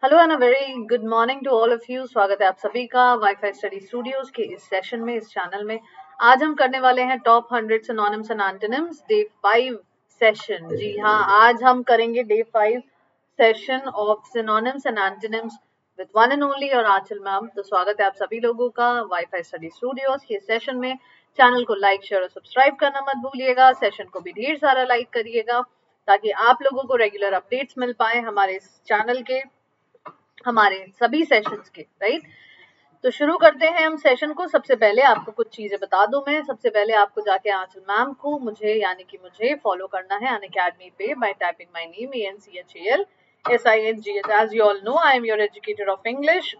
Hello and a very good morning to all of you. स्वागत है आप सभी का वाईफाई स्टडी स्टूडियोज के इस सेशन में, इस चैनल में। आज हम करने वाले हैं top 100 synonyms and antonyms day 5 session. जी हाँ, आज हम करेंगे day 5 session of synonyms and antonyms with one and only और आंचल मैम। तो स्वागत है आप सभी लोगों का वाईफाई स्टडी स्टूडियोज के सेशन में। चैनल को लाइक शेयर और सब्सक्राइब करना मत भूलिएगा। सेशन को भी ढेर सारा लाइक करिएगा ताकि आप लोगों को रेगुलर अपडेट्स मिल पाए हमारे इस चैनल के, हमारे सभी सेशंस के। राइट, तो शुरू करते हैं हम सेशन को। सबसे पहले आपको कुछ चीजें बता दूं मैं। सबसे पहले आपको जाके आंचल मैम को मुझे फॉलो करना है अनअकैडमी पे by typing my name ANCHAL SINGH। As you all know, I am your educator of English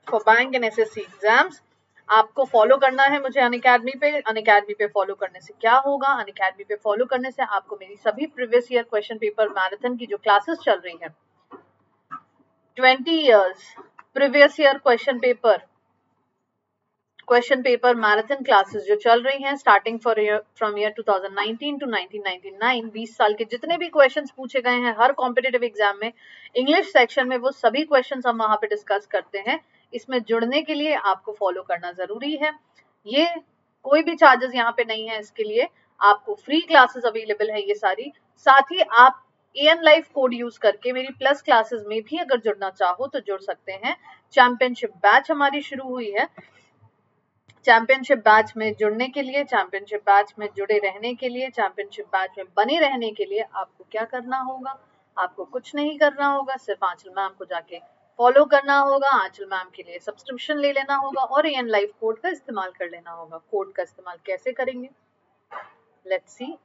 for bank and SSC exams. आपको फॉलो करना है मुझे अनअकैडमी पे। अनअकैडमी पे फॉलो करने से क्या होगा? अनअकैडमी पे फॉलो करने से आपको मेरी सभी previous year question paper marathon की जो क्लासेस चल रही है, 20 years previous year question paper marathon classes जो चल रही हैं स्टार्टिंग फ्रॉम ईयर 2019 टू 1999, 20 साल के जितने भी क्वेश्चंस पूछे गए हैं हर कॉम्पिटिटिव एग्जाम में इंग्लिश सेक्शन में, वो सभी क्वेश्चंस हम वहां पे डिस्कस करते हैं। इसमें जुड़ने के लिए आपको फॉलो करना जरूरी है। ये कोई भी चार्जेस यहाँ पे नहीं है इसके लिए, आपको फ्री क्लासेस अवेलेबल है ये सारी। साथ ही आप AN लाइफ कोड यूज करके मेरी प्लस क्लासेस में भी अगर जुड़ना चाहो तो जुड़ सकते हैं। चैंपियनशिप बैच हमारी शुरू हुई है। चैंपियनशिप बैच में जुड़ने के लिए, चैंपियनशिप बैच में जुड़े रहने के लिए, चैंपियनशिप बैच में बने रहने के लिए आपको क्या करना होगा? आपको कुछ नहीं करना होगा, सिर्फ आंचल मैम को जाके फॉलो करना होगा, आंचल मैम के लिए सब्सक्रिप्शन ले लेना होगा और AN लाइफ कोड का इस्तेमाल कर लेना होगा। कोड का इस्तेमाल कैसे करेंगे? Let's see.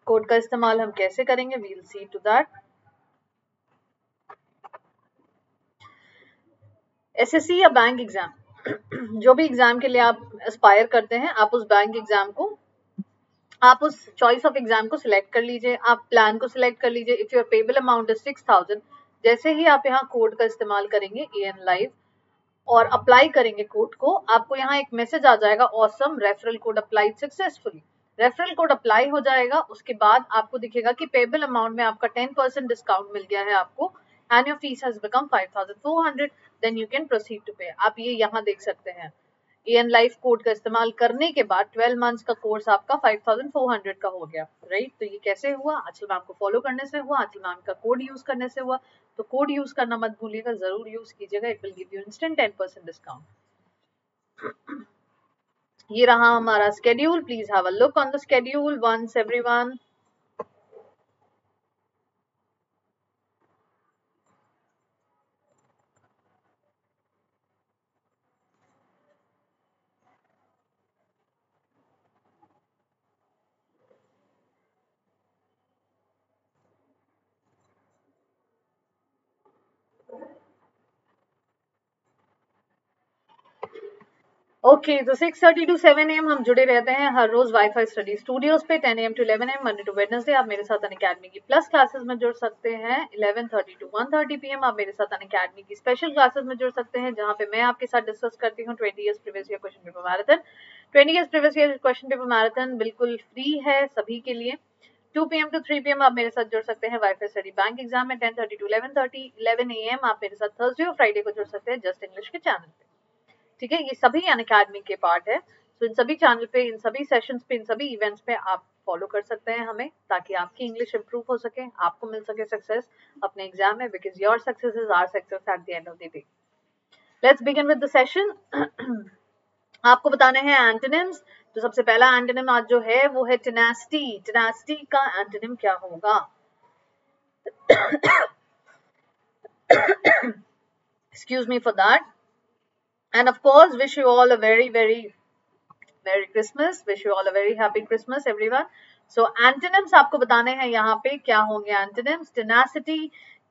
कोड का इस्तेमाल हम कैसे करेंगे? We'll see to that. SSC या बैंक एग्जाम, जो भी एग्जाम के लिए आप एस्पायर करते हैं, आप उस बैंक एग्जाम को, आप उस चॉइस ऑफ एग्जाम को सिलेक्ट कर लीजिए, आप प्लान को सिलेक्ट कर लीजिए। If your payable amount is 6000, जैसे ही आप यहाँ कोड का इस्तेमाल करेंगे AN लाइव और अप्लाई करेंगे कोड को, आपको यहाँ एक मैसेज आ जाएगा, awesome referral code applied successfully. Referral code apply हो जाएगा, उसके बाद आपको दिखेगा कि पेबल अमाउंट में आपका 10% डिस्काउंट मिल गया है आपको, and your fees has become 5400, then you can proceed to pay. आप ये यहाँ देख सकते हैं। AN लाइफ कोड का इस्तेमाल करने के बाद 12 मंथ्स का कोर्स आपका 5400 का हो गया। राइट, तो ये कैसे हुआ? आंचल मैम को फॉलो करने से हुआ, आंचल मैम का कोड यूज करने से हुआ। तो कोड यूज करना मत भूलिएगा, जरूर यूज कीजिएगा, it will give you instant 10% discount. ये रहा हमारा schedule. Please have a look on the schedule once everyone. Okay, तो 6:30 to 7 AM हम जुड़े रहते हैं हर रोज वाईफाई स्टडी स्टूडियोज पे। 10 AM to 11 AM Monday to Wednesday आप मेरे साथ अनअकैडमी की प्लस क्लासेस में जुड़ सकते हैं। 11:30 to 1:30 PM आप मेरे साथ अनअकैडमी की स्पेशल क्लासेस में जुड़ सकते हैं, जहां पे मैं आपके साथ डिस्कस करती हूँ 20 years previous year question paper marathon. 20 years previous year question paper marathon बिल्कुल फ्री है सभी के लिए। 2 PM to 3 PM आप मेरे साथ जुड़ सकते हैं वाईफाई स्टडी बैंक एग्जाम में। 10:30 to 11:30, 11 AM आप मेरे साथ थर्सडे और फ्राइडे को जुड़ सकते हैं जस्ट इंग्लिश के चैनल पे। ठीक है, ये सभी अनअकैडमी के पार्ट है। तो इन सभी चैनल पे, इन सभी सेशंस पे, इन सभी इवेंट्स पे आप फॉलो कर सकते हैं हमें, ताकि आपकी इंग्लिश इंप्रूव हो सके, आपको मिल सके सक्सेस अपने एग्जाम में, because your success is our success at the end of the day. Let's begin with the session. आपको बताने हैं एंटोनिम्स। तो सबसे पहला एंटोनिम आज जो है वो है टेनासिटी। टेनासिटी का एंटोनिम क्या होगा? Excuse me for that, and of course wish you all a very very Merry Christmas, wish you all a very happy Christmas everyone. So antonyms आपको बताने हैं यहाँ पे क्या होंगे antonyms। tenacity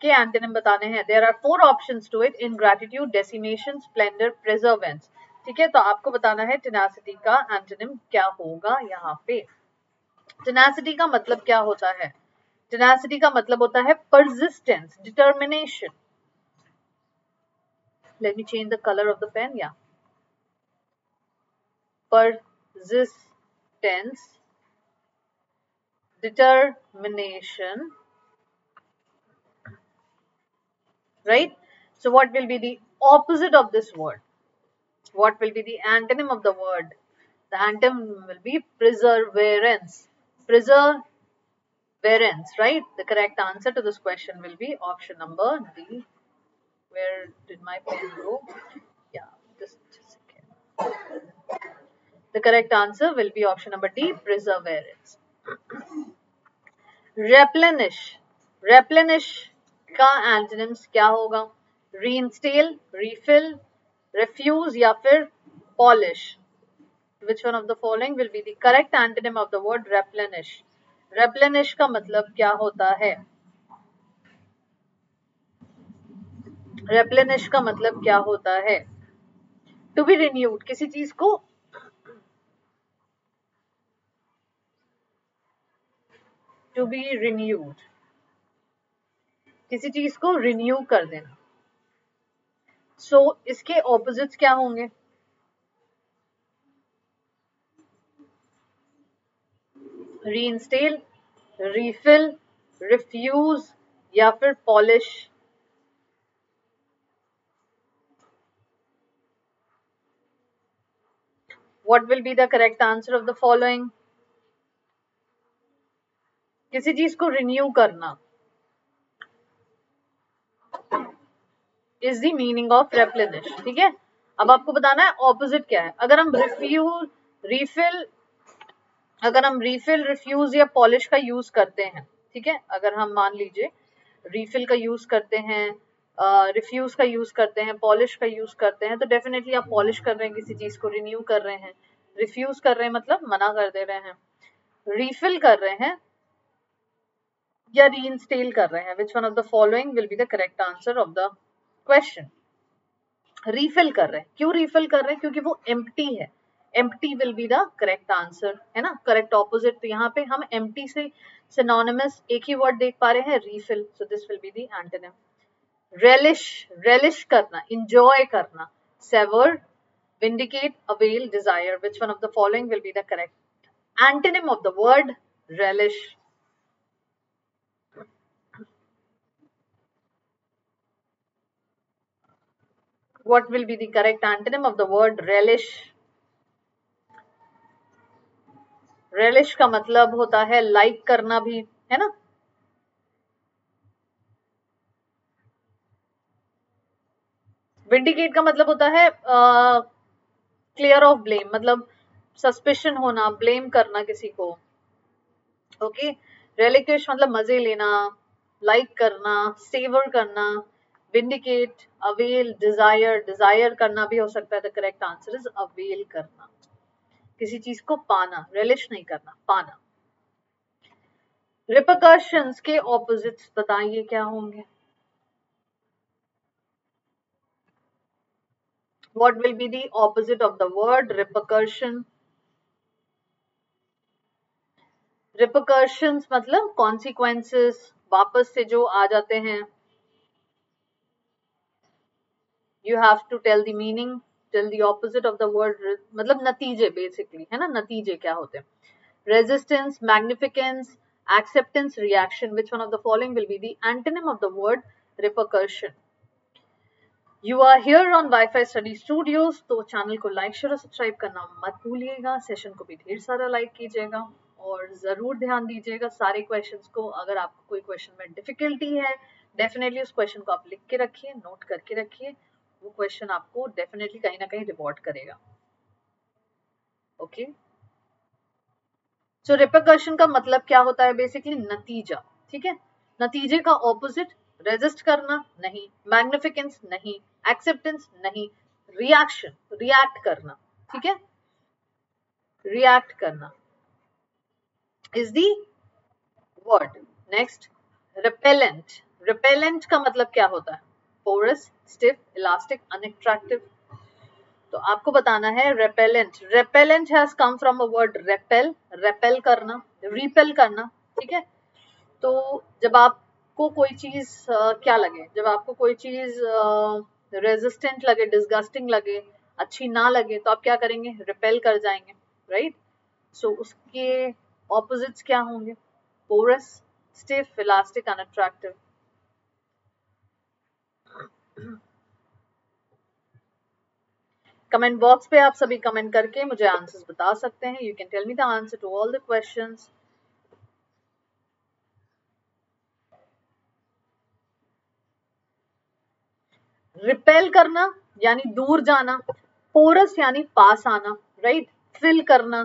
के antonym बताने हैं। There are 4 options to it: ingratitude, decimation, splendor, perseverance। ठीक है, तो आपको बताना है tenacity का antonym क्या होगा यहाँ पे। tenacity का मतलब क्या होता है? tenacity का मतलब होता है persistence, determination। Let me change the color of the pen. Yeah, persistence, determination, right? So what will be the opposite of this word? What will be the antonym of the word? The antonym will be perseverance. Perseverance, right? The correct answer to this question will be option number D. Where did my pen go? Yeah, just a second. The correct answer will be option number D, perseverance. Replenish. Replenish का antonyms क्या होगा? Reinstall, refill, refuse या फिर polish. Which one of the following will be the correct antonym of the word replenish? Replenish का मतलब क्या होता है? Replenish का मतलब क्या होता है? To be renewed, किसी चीज को to be renewed, किसी चीज को रिन्यू कर देना. सो इसके ऑपोजिट्स क्या होंगे? रीइंस्टेल, रीफिल, रिफ्यूज या फिर polish. What will be the correct answer of the following? किसी चीज को रिन्यू करना इज द मीनिंग ऑफ रेप्लेनिश. ठीक है, अब आपको बताना है ऑपोजिट क्या है. अगर हम रिफिल, रिफ्यूज या पॉलिश का यूज करते हैं, ठीक है, अगर हम मान लीजिए रिफिल का यूज करते हैं, रिफ्यूज का यूज करते हैं, पॉलिश का यूज करते हैं, तो डेफिनेटली आप पॉलिश कर रहे हैं, किसी चीज को रिन्यू कर रहे हैं. रिफ्यूज कर रहे हैं मतलब मना कर दे रहे हैं. रिफिल कर रहे हैं या रीइंस्टेल कर रहे हैं. विच one of the following will be the correct answer of the question? Refill कर रहे हैं. क्यों रिफिल कर रहे हैं? क्योंकि वो एम्प्टी है. Empty will be the correct answer, है ना, करेक्ट ऑपोजिट. तो यहाँ पे हम एम्प्टी से सिनोनिमस एक ही वर्ड देख पा रहे हैं, refill. So this will be the antonym. Relish, relish करना, इंजॉय करना. Savour, vindicate, avail, desire. Which one of the following will be the correct antonym of the word relish? What will be the correct antonym of the word relish? Relish का मतलब होता है like करना भी, है ना. Vindicate का मतलब होता है क्लियर ऑफ ब्लेम, मतलब सस्पिशन होना, ब्लेम करना किसी को. ओके. रेलिक्विश मतलब मजे लेना, लाइक करना, सेवर करना. Vindicate, avail, Dzire. डिजायर करना भी हो सकता है. The correct answer is avail करना, किसी चीज को पाना. रेलिश नहीं करना, पाना. रिपरकशंस के ऑपोजिट्स बताइए क्या होंगे? What will be the opposite of the word repercussion? Repercussions मतलब consequences, वापस से जो आ जाते हैं. You have to tell the meaning, tell the opposite of the word. मतलब नतीजे basically, है ना, नतीजे क्या होते हैं? Resistance, magnificence, acceptance, reaction. Which one of the following will be the antonym of the word repercussion? You are here on Wi-Fi Study Studios, तो channel को लाइक शेयर और सब्सक्राइब करना मत भूलिएगा. सेशन को भी ढेर सारा लाइक कीजिएगा और जरूर ध्यान दीजिएगा सारे क्वेश्चंस को. अगर आपको कोई क्वेश्चन में डिफिकल्टी है, डेफिनेटली उस क्वेश्चन को आप लिख के रखिए, नोट करके रखिए. वो क्वेश्चन आपको डेफिनेटली कहीं ना कहीं रिवॉर्ड करेगा. ओके. सो रिपरकशन का मतलब क्या होता है? बेसिकली नतीजा. ठीक है, नतीजे का ऑपोजिट. रेजिस्ट करना नहीं, मैग्निफिकेंस नहीं, एक्सेप्टेंस नहीं, रिएक्शन, रिएक्ट करना. ठीक है, रिएक्ट करना is the word. Next, repellent. Repellent का मतलब क्या होता है? Porous, stiff, elastic, unattractive. तो आपको बताना है repellent. Repellent has come from a word repel, repel करना, रिपेल करना. ठीक है, तो जब आपको कोई चीज क्या लगे, जब आपको कोई चीज रेजिस्टेंट लगे, डिस्गस्टिंग लगे, अच्छी ना लगे, तो आप क्या करेंगे? रिपेल कर जाएंगे, राइट. सो उसके ऑपोजिट्स क्या होंगे? Porous, stiff, elastic, unattractive. Comment box पे आप सभी कमेंट करके मुझे आंसर्स बता सकते हैं. You can tell me the answer to all the questions. Repel करना यानी दूर जाना, पोरस यानी पास आना, राइट, फिल करना,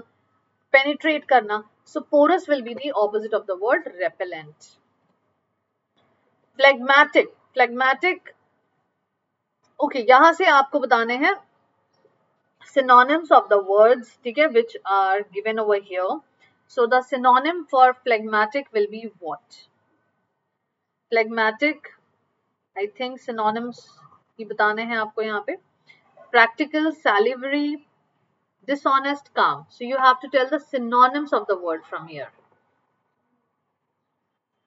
पेनिट्रेट करना. So porous will be the opposite of the word repellent. Phlegmatic, phlegmatic, okay, यहां से आपको बताने हैं synonyms of the words, ठीक है, which are given over here. So the synonym for phlegmatic will be what? Phlegmatic, I think synonyms ही बताने हैं आपको यहाँ पे. Practical, salivary, dishonest, calm. So you have to tell the synonyms of the word from here.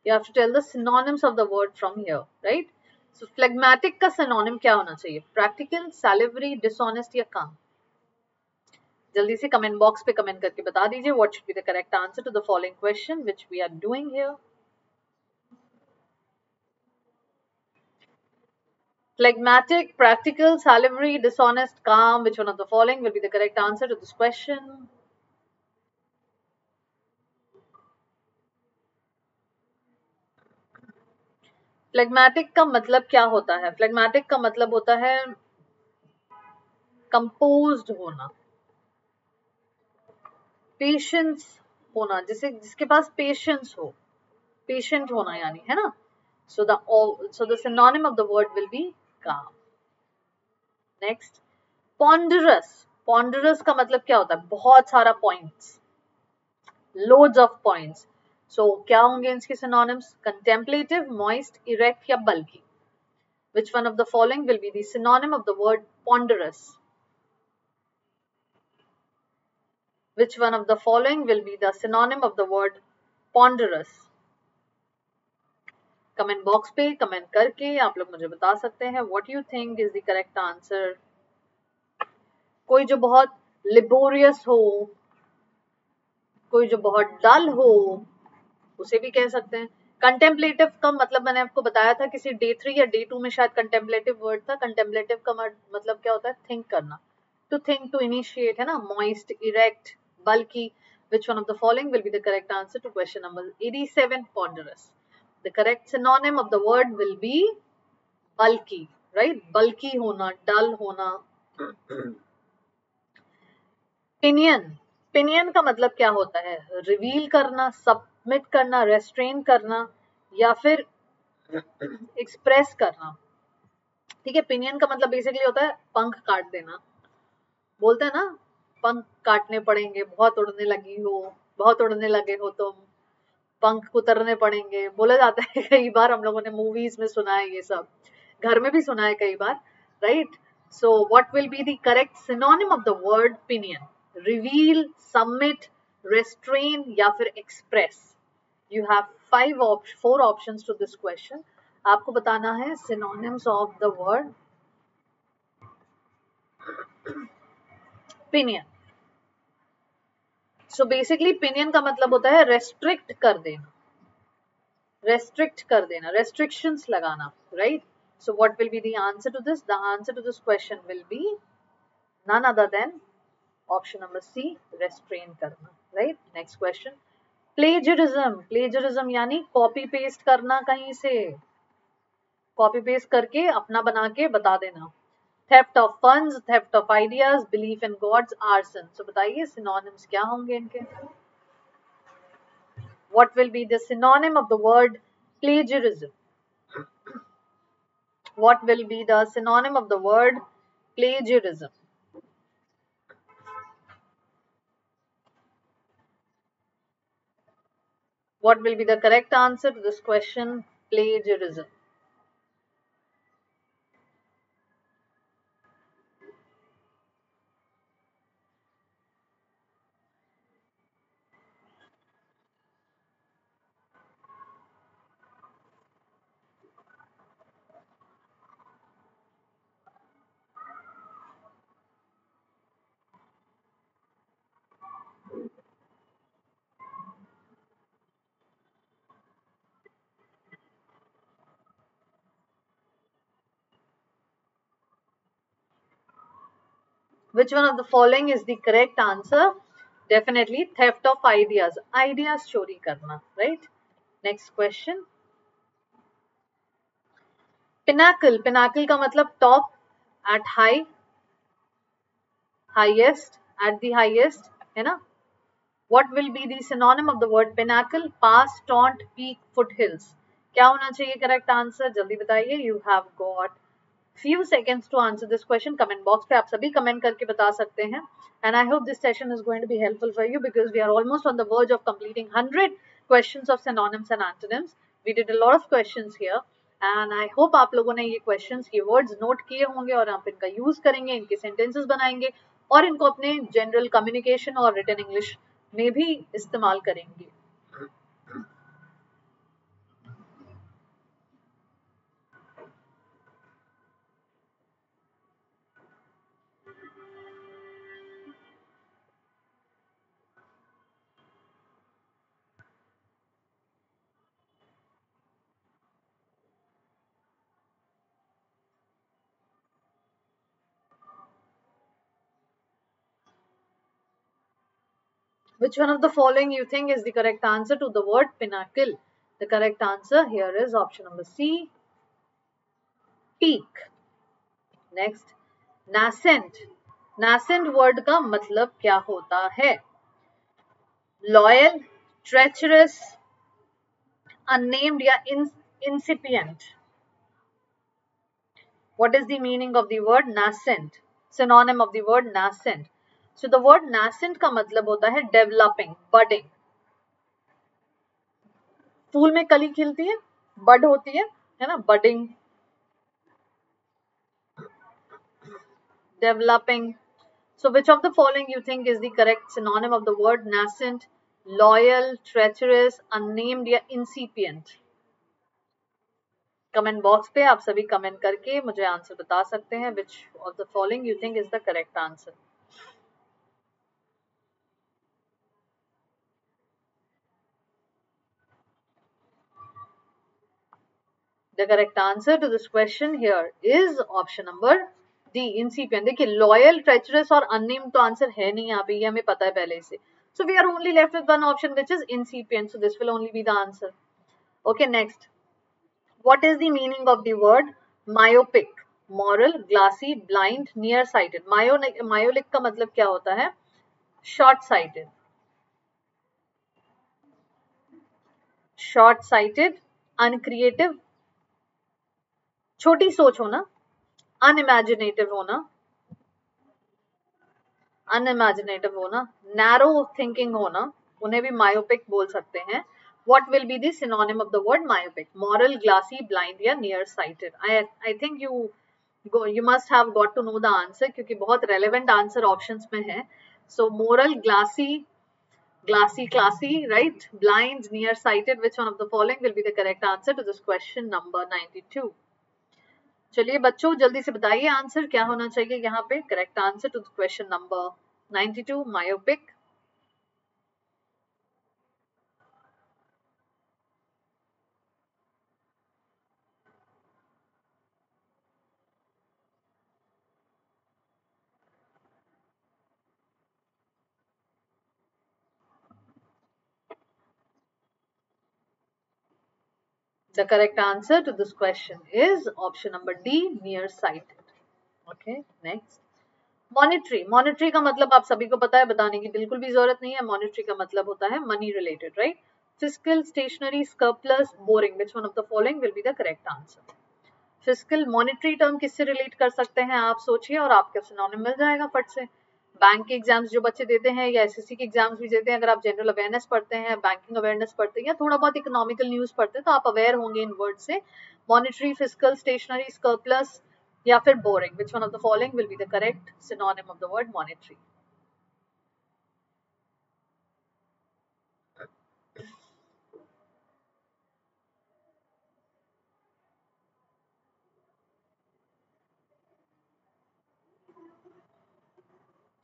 You have to tell the synonyms of the word from here, right? So phlegmatic का synonym क्या होना चाहिए? Practical, salivary, dishonest या calm? जल्दी से comment box पे comment करके बता दीजिए. What should be the correct answer to the following question which we are doing here. Phlegmatic, practical, salivary, dishonest, calm, which one of the following will be the correct answer to this question? Phlegmatic का मतलब क्या होता है? Phlegmatic का मतलब होता है composed होना, पेशेंस होना, जिसके पास पेशेंस हो, पेशेंट होना यानी, है ना. So the synonym of the word will be calm. Next, ponderous. Ponderous का मतलब क्या होता है? बहुत सारा points, loads of points. So क्या होंगे इसके synonyms? Contemplative, moist, erect या bulky. Which one of the following will be the synonym of the word ponderous? Which one of the following will be the synonym of the word ponderous? Comment box पे comment करके आप लोग मुझे बता सकते हैं what you think is the correct answer. कोई जो बहुत laborious हो, कोई जो बहुत डल हो, उसे भी कह सकते हैं. कंटेम्पलेटिव का मतलब मैंने आपको बताया था किसी डे 3 या डे 2 में शायद कंटेम्पलेटिव वर्ड था. कंटेम्पलेटिव का मतलब क्या होता है? थिंक करना, टू थिंक, टू इनिशिएट, है ना. Moist, erect, bulky. which one of the following will be the correct answer to question number 87, ponderous? The correct synonym of the word will be bulky, right? bulky होना, dull होना. Pinion, pinion का मतलब क्या होता है? Reveal करना, submit करना, restrain करना या फिर एक्सप्रेस करना. ठीक है, पिनियन का मतलब बेसिकली होता है पंख काट देना. बोलते हैं ना, पंख काटने पड़ेंगे, बहुत उड़ने लगी हो, बहुत उड़ने लगे हो तुम, पंख कुतरने पड़ेंगे, बोला जाता है. कई बार हम लोगों ने मूवीज में सुना है, ये सब घर में भी सुना है कई बार, right. So what will be the correct synonym of the word pinion? Reveal, submit, restrain या फिर express. You have 4 options to this question. आपको बताना है synonyms of the word pinion. So basically pinion का मतलब होता है रेस्ट्रिक्ट कर देना, रेस्ट्रिक्ट कर देना, रेस्ट्रिक्शंस लगाना, right. So what will be the answer to this? The answer to this question will be none other than option number C, restrain करना, right. Next question, plagiarism. Plagiarism यानी copy paste करना, कहीं से copy paste करके अपना बना के बता देना. theft of funds, theft of ideas, belief in gods, arson. So बताइए synonyms क्या होंगे इनके? What will be the synonym of the word plagiarism? What will be the synonym of the word plagiarism? What will be the correct answer to this question? Plagiarism. Which one of the following is the correct answer? Definitely theft of ideas. Ideas चोरी करना, right? Next question. Pinnacle. Pinnacle का मतलब top, at high, highest, at the highest, है ना? What will be the synonym of the word pinnacle? Pass, taunt, peak, foothills. क्या होना चाहिए correct answer? जल्दी बताइए. You have got few seconds to answer this question. Comment box पे आप सभी comment करके बता सकते हैं. And I hope this session is going to be helpful for you because we are almost on the verge of completing 100 questions of synonyms and antonyms. We did a lot of questions here. And I hope आप लोगों ने ये questions, ये words note किए होंगे और आप इनका use करेंगे, इनके sentences बनाएंगे और इनको अपने general communication और written English में भी इस्तेमाल करेंगे. Which one of the following you think is the correct answer to the word pinnacle? The correct answer here is option number C, peak. Next, nascent. Nascent word का मतलब क्या होता है? Loyal, treacherous, unnamed या incipient. What is the meaning of the word nascent? Synonym of the word nascent. So the word nascent का मतलब होता है developing, budding. फूल में कली खिलती है, बड होती है ना, budding, developing. So which of the following you think is the correct synonym of the word nascent? Loyal, treacherous, unnamed या incipient? कमेंट बॉक्स पे आप सभी कमेंट करके मुझे आंसर बता सकते हैं. Which of the following you think is the correct answer? The correct answer to this question here is option number D, incipient. देखिए loyal, treacherous और unnamed तो आंसर है नहीं यहाँ पे, ये हमें पता है पहले से. So we are only left with one option which is incipient. So this will only be the answer. Okay, next. What is the meaning of the word myopic? Moral, glassy, blind, nearsighted. Myopic का मतलब क्या होता है? Short-sighted. Short-sighted, uncreative, छोटी सोच होना, unimaginative होना, narrow thinking होना, उन्हें भी myopic बोल सकते हैं. What will be the synonym of the word myopic? Moral, glassy, blind या nearsighted. I think you must have got to know the answer क्योंकि बहुत relevant answer options में है. So moral, glassy, classy, right? Blind, nearsighted. Which one of the following will be the correct answer to this question number 92? चलिए बच्चों जल्दी से बताइए answer क्या होना चाहिए यहाँ पे. Correct answer to question number 92, myopic. The correct answer to this question is option number D, nearsighted. Okay, next. Monetary का मतलब आप सभी को पता है, बताने की बिल्कुल भी जरूरत नहीं है. मॉनिटरी का मतलब होता है money related, right? Fiscal, stationary, surplus, boring. Which one of the following will be the correct answer? Fiscal, monetary term किससे रिलेट कर सकते हैं आप सोचिए और आपके सिनोनिम मिल जाएगा फट से. बैंक के एग्जाम्स जो बच्चे देते हैं या एसएससी के एग्जाम्स भी देते हैं, अगर आप जनरल अवेयरनेस पढ़ते हैं, बैंकिंग अवेयरनेस पढ़ते हैं या थोड़ा बहुत इकोनॉमिकल न्यूज पढ़ते हैं तो आप अवेयर होंगे इन वर्ड से. मॉनिटरी, फिस्कल, स्टेशनरी, सरप्लस या फिर boring. Which one of the following will be the correct synonym of the word monetary?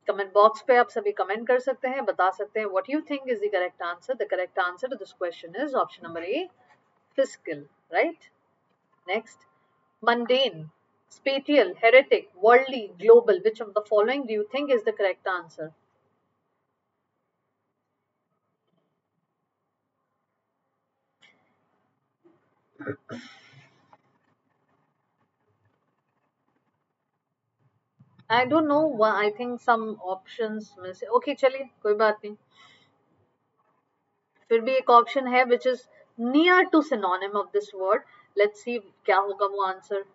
Comment box पे आप सभी कमेंट कर सकते हैं, बता सकते हैं what you think is the correct answer. The correct answer to this question is option number A, fiscal, right? Next, mundane. spatial, heretic, worldly, global. Which of the following do you think is the correct answer? I don't know why. I think some options miss. Okay, चलिए कोई बात नहीं. फिर भी एक option है which is near to synonym of this word. Let's see क्या होगा वो answer.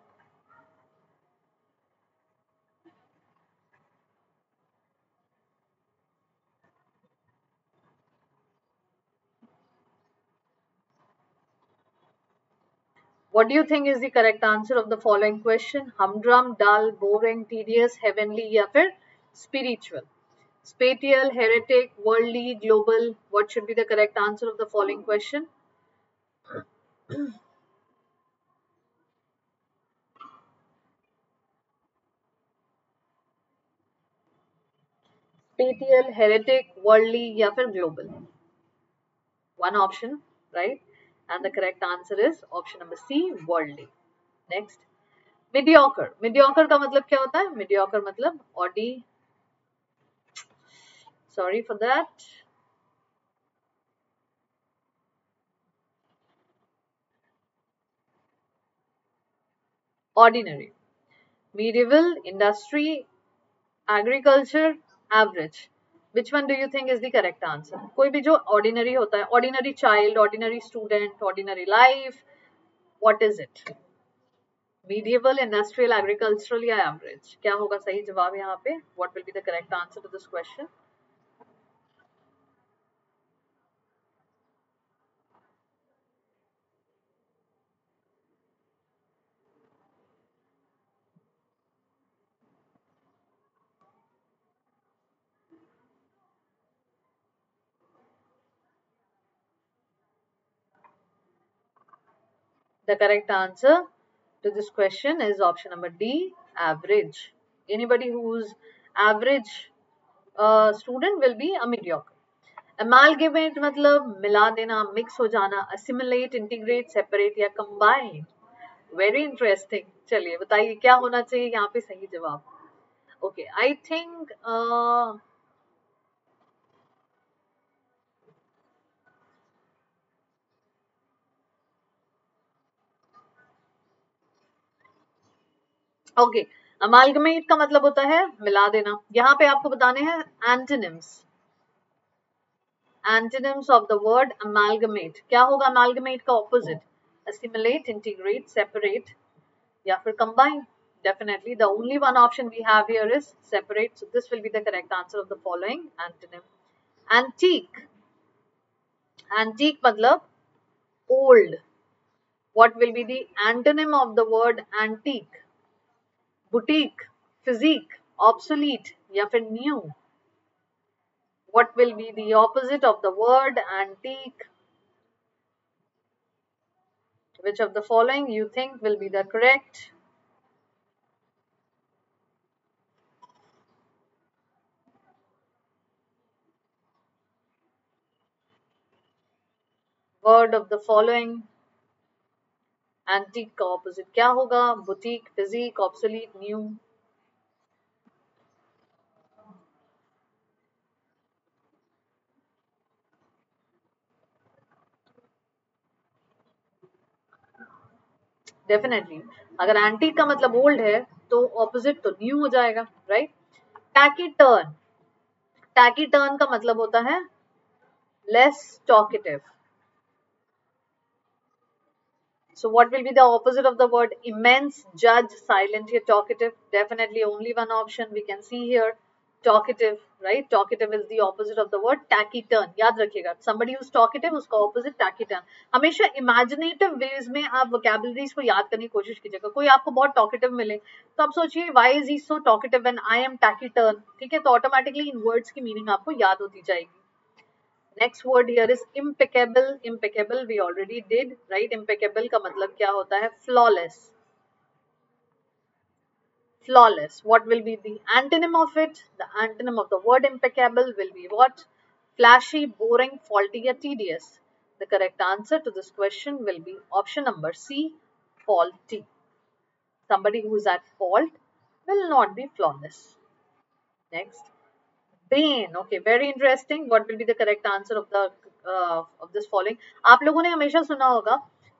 What do you think is the correct answer of the following question? Humdrum, dull, boring, tedious, heavenly या फिर spiritual? Spatial, heretic, worldly, global. What should be the correct answer of the following question? Spatial, heretic, worldly या फिर global? One option, right? And the correct answer is option number C, worldly. Next, mediocre. Mediocre का मतलब क्या होता है? Mediocre मतलब sorry for that. Ordinary. Medieval, industry, agriculture, average. Which one do you think is the correct answer? कोई भी जो ordinary होता है, ordinary child, ordinary student, ordinary life, what is it? Medieval, industrial, agricultural या average? क्या होगा सही जवाब यहाँ पे? What will be the correct answer to this question? The correct answer to this question is option number D, average. Anybody who's average student will be a mediocre. Amalgamate मतलब मिला देना, mix हो जाना, assimilate, integrate, separate या combine. Very interesting. चलिए बताइए क्या होना चाहिए यहाँ पे सही जवाब. Okay, I think okay amalgamate का मतलब होता है मिला देना. यहाँ पे आपको बताने हैं antonyms. Antonyms of the word amalgamate. क्या होगा अमालगमेट का ऑपोजिट? assimilate, integrate, separate या फिर combine. Definitely the only one option we have here is separate. So this will be the correct answer of the following antonym. Antique. Antique मतलब old. What will be the antonym of the word antique? Boutique, physique, obsolete या फिर new. What will be the opposite of the word antique? Which of the following you think will be the correct? Word of the following antique का opposite क्या होगा? Boutique, physique, obsolete, new. Definitely. अगर antique का मतलब old है तो opposite तो new हो जाएगा, right? Taciturn. Taciturn का मतलब होता है less talkative. So what will be the opposite of the word immense, judge, silent, here talkative? Definitely only one option we can see here. Talkative, right? Talkative is the opposite of the word taciturn. याद रखिएगा. Somebody who's talkative उसका opposite taciturn. हमेशा imaginative ways में आप vocabularies को याद करने की कोशिश कीजिएगा. कोई आपको बहुत talkative मिले तो आप सोचिए why is he so talkative when I am taciturn? ठीक है तो automatically in words की meaning आपको याद होती जाएगी. Next word here is impeccable. Impeccable we already did, right? Impeccable का मतलब क्या होता है? Flawless. Flawless. What will be the antonym of it? The antonym of the word impeccable will be what? Flashy, boring, faulty, or tedious. The correct answer to this question will be option number C, faulty. Somebody who is at fault will not be flawless. Next, bane. Okay, very interesting. What will be the correct answer of this following? आप लोगों ने हमेशा सुना होगा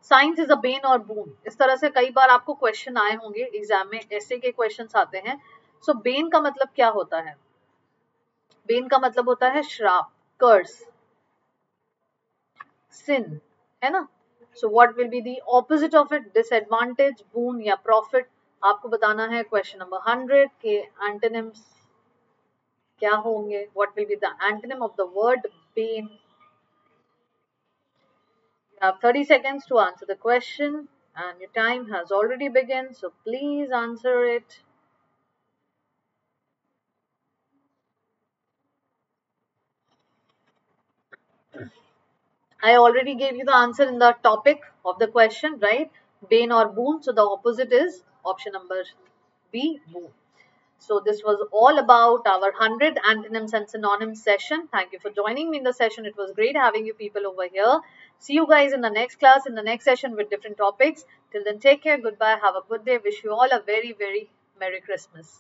science is a Ben और बून. इस तरह से कई बार आपको क्वेश्चन आए होंगे एग्जाम में, ऐसे के क्वेश्चंस आते हैं. सो बेन का मतलब क्या होता है? बेन का मतलब होता है श्राप, कर्स, sin, है ना? So what will be the opposite of it? Disadvantage, boon या प्रॉफिट. आपको बताना है क्वेश्चन नंबर 100 के एंटोनिम्स क्या होंगे. What will be the antonym of the word Ben? You have 30 seconds to answer the question and your time has already begun, so please answer it. I already gave you the answer in the topic of the question, right? Bane or boon. So the opposite is option number B, boon. So this was all about our 100 antonyms and synonyms session. Thank you for joining me in the session. It was great having you people over here. See you guys in the next class, in the next session with different topics. Till then, take care. Goodbye. Have a good day. Wish you all a very, very Merry Christmas.